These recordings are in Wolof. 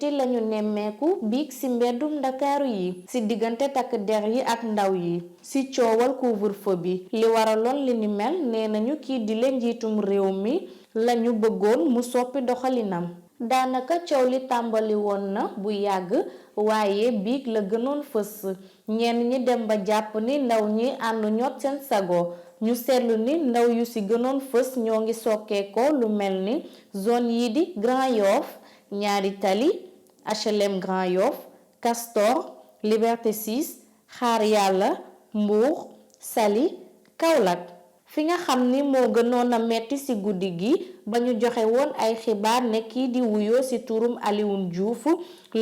metti lañu nemmeeku biig ci mbeddum Ndakaaru yi ci diggante takk der yi ak ndaw yi ci coowal couvre-feu bi li waraloon li ni mel nee nañu kii di leen njiitum réew mi lañu bëggoon mu soppi doxalinam daanaka coow li tàmbali woon na bu yàgg waaye biig la gënoon fës ñenn ñi dem ba jàpp ni ndaw ñi àndu ñot seen sago ñu seetlu ni ndaw yu ci gënoon fës ñoo ngi sokkeekoo lu mel ni zone yi di Grand Yoff Ñaari Tali HLM Grand Yoff Castor Liberté 6 Xaar Yàlla Mbour Saly Kaolack fi nga xam ni moo gënoon a metti ci guddi gi ba ñu joxe woon ay xibaar ne kii di wuyoo ci turum Alioune Diouf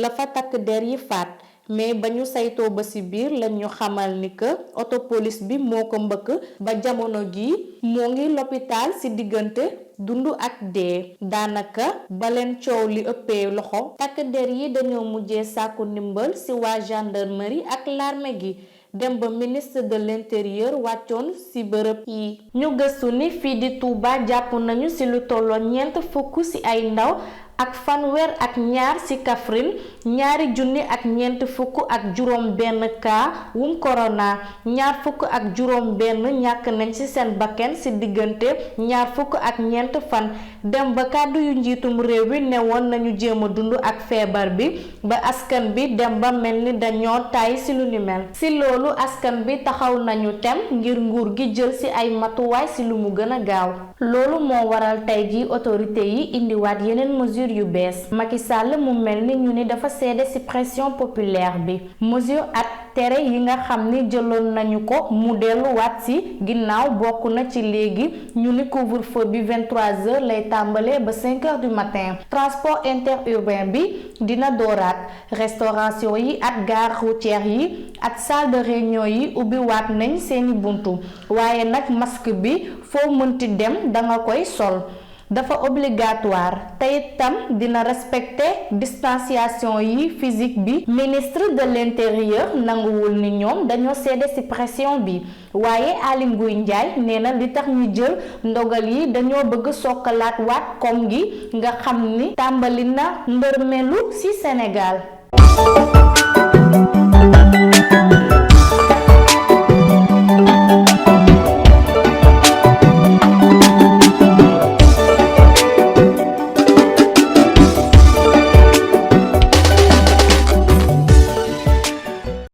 la fa takk der yi faat mais ba ñu saytoo ba ci biir lañ ñu xamal ni que auto police bi moo ko mbëkk ba jamono gi moo ngi l'hôpital ci diggante dund ak dee daanaka baleen coow li ëppee loxo takk der yi dañoo mujjee sàkku ndimbal ci waa gendarmerie ak l'armée gi dem ba ministre de l'intérieur wàccoon ci bërëb yi ñu gëstu ni fii di Touba jàpp nañu ci lu tolloo 4 ci ay ndaw ak fanweer ak ñaar ci Kaffrine 2,4 ak juróom benn cas wum corona 21 ñàkk nañ ci seen bakken ci diggante 20 ak ñeent fan dem ba kàddu yu njiitum réew bi newoon nañu jéem a dund ak feebar bi ba askan bi dem ba mel ni dañoo tay ci lu ni mel ci loolu askan bi taxaw nañu tem ngir nguur gi jël ci ay matuwaay ci lu mu gën a gaaw loolu moo waral tey ji autorité yi indiwaat yeneen mesure yu bees Macky Sall mu mel ni ñu ni dafa seede ci pression populaire bi mesure at tere yi nga xam ni jëloon nañu ko mu delluwaat ci ginnaaw bokk na ci léegi ñu ni couvre-feu bi 23h lay tàmbalee ba 5h du matin transport interurbain bi dina dooraat restauration yi ak gare routière yi ak salle de réunion yi ubbi waat nañ seeni buntu waaye nag masque bi foo mënti dem danga koy sol dafa obligatoire te itam dina respecter distanciation yi physique bi ministre de l'intérieur nanguwul ni ñoom dañoo seede ci pression bi waaye Aly Ngouille Ndiaye nee na li tax ñu jël ndogal yi dañoo bëgg sokkalaat waat koom gi nga xam ni tàmbali na ndërmelu ci Sénégal